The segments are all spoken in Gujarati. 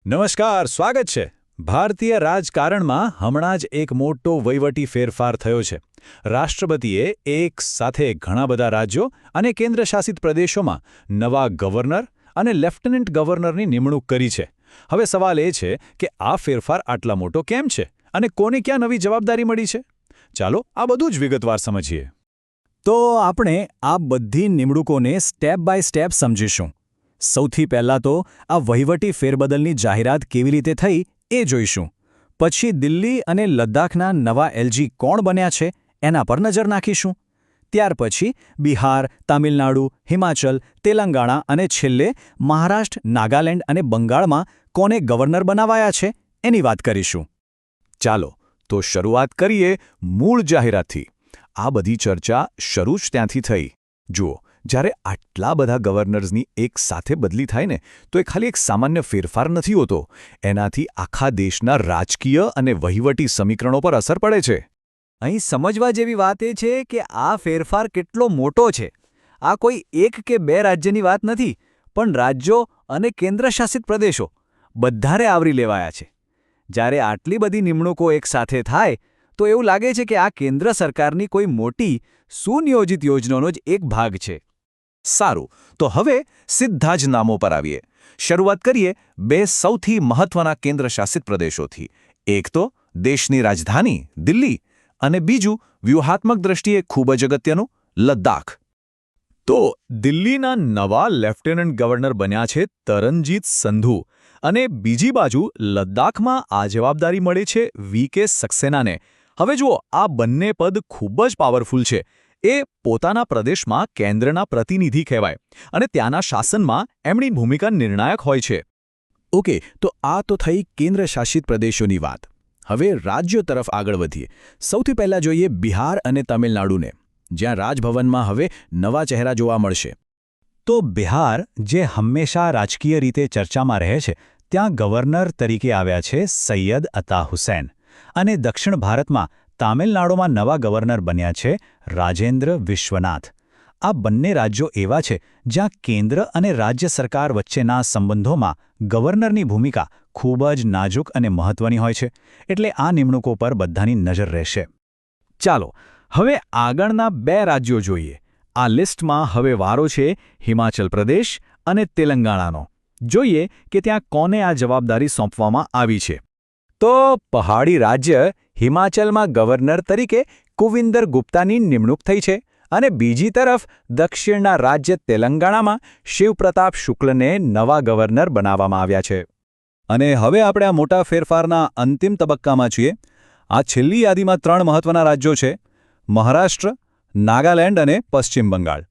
નમસ્કાર, સ્વાગત છે. ભારતીય રાજકારણમાં હમણાં જ એક મોટો વહીવટી ફેરફાર થયો છે. રાષ્ટ્રપતિએ એક સાથે ઘણા બધા રાજ્યો અને કેન્દ્રશાસિત પ્રદેશોમાં નવા ગવર્નર અને લેફ્ટનન્ટ ગવર્નરની નિમણૂક કરી છે. હવે સવાલ એ છે કે આ ફેરફાર આટલા મોટો કેમ છે અને કોને ક્યાં નવી જવાબદારી મળી છે? ચાલો આ બધું જ વિગતવાર સમજીએ. તો આપણે આ બધી નિમણૂકોને સ્ટેપ બાય સ્ટેપ સમજીશું. સૌથી પહેલાં તો આ વહીવટી ફેરબદલની જાહેરાત કેવી રીતે થઈ એ જોઈશું. પછી દિલ્હી અને લદ્દાખના નવા એલજી કોણ બન્યા છે એના પર નજર નાખીશું. ત્યાર પછી બિહાર, તામિલનાડુ, હિમાચલ, તેલંગાણા અને છેલ્લે મહારાષ્ટ્ર, નાગાલેન્ડ અને બંગાળમાં કોને ગવર્નર બનાવાયા છે એની વાત કરીશું. ચાલો તો શરૂઆત કરીએ મૂળ જાહેરાતથી. આ બધી ચર્ચા શરૂ જ ત્યાંથી થઈ. જુઓ, જ્યારે આટલા બધા ગવર્નર્સની એક સાથે બદલી થાય ને તો એ ખાલી એક સામાન્ય ફેરફાર નથી હોતો. એનાથી આખા દેશના રાજકીય અને વહીવટી સમીકરણો પર અસર પડે છે. અહીં સમજવા જેવી વાત એ છે કે આ ફેરફાર કેટલો મોટો છે. આ કોઈ એક કે બે રાજ્યની વાત નથી, પણ રાજ્યો અને કેન્દ્રશાસિત પ્રદેશો બધાને આવરી લેવાયા છે. જ્યારે આટલી બધી નિમણૂકો એક સાથે થાય તો એવું લાગે છે કે આ કેન્દ્ર સરકારની કોઈ મોટી સુનિયોજિત યોજનાનો જ એક ભાગ છે. સારું, તો હવે સીધા જ નામો પર આવીએ. શરૂઆત કરીએ બે સૌથી મહત્વના કેન્દ્રશાસિત પ્રદેશોથી. એક તો દેશની રાજધાની દિલ્હી અને બીજું વ્યૂહાત્મક દ્રષ્ટિએ ખૂબ જ અગત્યનું લદ્દાખ. તો દિલ્હીના નવા લેફ્ટનન્ટ ગવર્નર બન્યા છે તરનજીત સંધુ અને બીજી બાજુ લદ્દાખમાં આ જવાબદારી મળે છે વી.કે. સક્સેનાને. હવે જુઓ, આ બંને પદ ખૂબ જ પાવરફુલ છે. એ પોતાના પ્રદેશમાં કેન્દ્રના પ્રતિનિધિ કહેવાય અને ત્યાંના શાસનમાં એમની ભૂમિકા નિર્ણાયક હોય છે. ઓકે, તો આ તો થઈ કેન્દ્રશાસિત પ્રદેશોની વાત. હવે રાજ્યો તરફ આગળ વધીએ. સૌથી પહેલાં જોઈએ બિહાર અને તમિલનાડુને, જ્યાં રાજભવનમાં હવે નવા ચહેરા જોવા મળશે. તો બિહાર, જે હંમેશા રાજકીય રીતે ચર્ચામાં રહે છે, ત્યાં ગવર્નર તરીકે આવ્યા છે સૈયદ અતા હુસૈન. અને દક્ષિણ ભારતમાં તામિલનાડુમાં નવા ગવર્નર બન્યા છે રાજેન્દ્ર વિશ્વનાથ. આ બંને રાજ્યો એવા છે જ્યાં કેન્દ્ર અને રાજ્ય સરકાર વચ્ચેના સંબંધોમાં ગવર્નરની ભૂમિકા ખૂબ જ નાજુક અને મહત્વની હોય છે. એટલે આ નિમણૂકો પર બધાની નજર રહેશે. ચાલો હવે આગળના બે રાજ્યો જોઈએ. આ લિસ્ટમાં હવે વારો છે હિમાચલ પ્રદેશ અને તેલંગાણાનો. જોઈએ કે ત્યાં કોને આ જવાબદારી સોંપવામાં આવી છે. તો પહાડી રાજ્ય હિમાચલમાં ગવર્નર તરીકે કુવિંદર ગુપ્તાની નિમણૂક થઈ છે અને બીજી તરફ દક્ષિણના રાજ્ય તેલંગાણામાં શિવપ્રતાપ શુક્લને નવા ગવર્નર બનાવવામાં આવ્યા છે. અને હવે આપણે આ મોટા ફેરફારના અંતિમ તબક્કામાં છીએ. આ છેલ્લી યાદીમાં ત્રણ મહત્વના રાજ્યો છે: મહારાષ્ટ્ર, નાગાલેન્ડ અને પશ્ચિમ બંગાળ.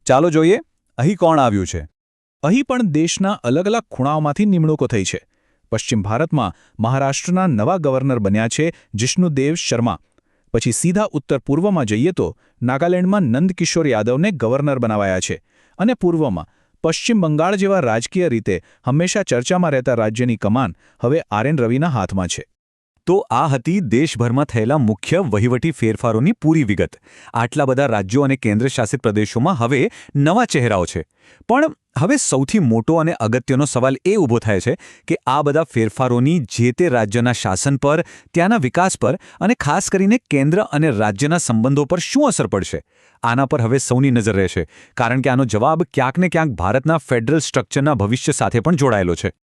ચાલો જોઈએ અહીં કોણ આવ્યું છે. અહીં પણ દેશના અલગ અલગ ખૂણાઓમાંથી નિમણૂકો થઈ છે. પશ્ચિમ ભારતમાં મહારાષ્ટ્રના નવા ગવર્નર બન્યા છે જિષ્ણુદેવ શર્મા. પછી સીધા ઉત્તર પૂર્વમાં જઈએ તો નાગાલેન્ડમાં નંદકિશોર યાદવને ગવર્નર બનાવાયા છે. અને પૂર્વમાં પશ્ચિમ બંગાળ જેવા રાજકીય રીતે હંમેશા ચર્ચામાં રહેતા રાજ્યની કમાન હવે આર.એન. રવિના હાથમાં છે. તો આ હતી દેશભરમાં થયેલા મુખ્ય વહીવટી ફેરફારોની પૂરી વિગત. આટલા બધા રાજ્યો અને કેન્દ્રશાસિત પ્રદેશોમાં હવે નવા ચહેરાઓ છે. પણ હવે સૌથી મોટો અને અગત્યનો સવાલ એ ઊભો થાય છે કે આ બધા ફેરફારોની જે તે રાજ્યના શાસન પર, ત્યાંના વિકાસ પર અને ખાસ કરીને કેન્દ્ર અને રાજ્યના સંબંધો પર શું અસર પડશે. આના પર હવે સૌની નજર રહેશે, કારણ કે આનો જવાબ ક્યાંક ને ક્યાંક ભારતના ફેડરલ સ્ટ્રક્ચરના ભવિષ્ય સાથે પણ જોડાયેલો છે.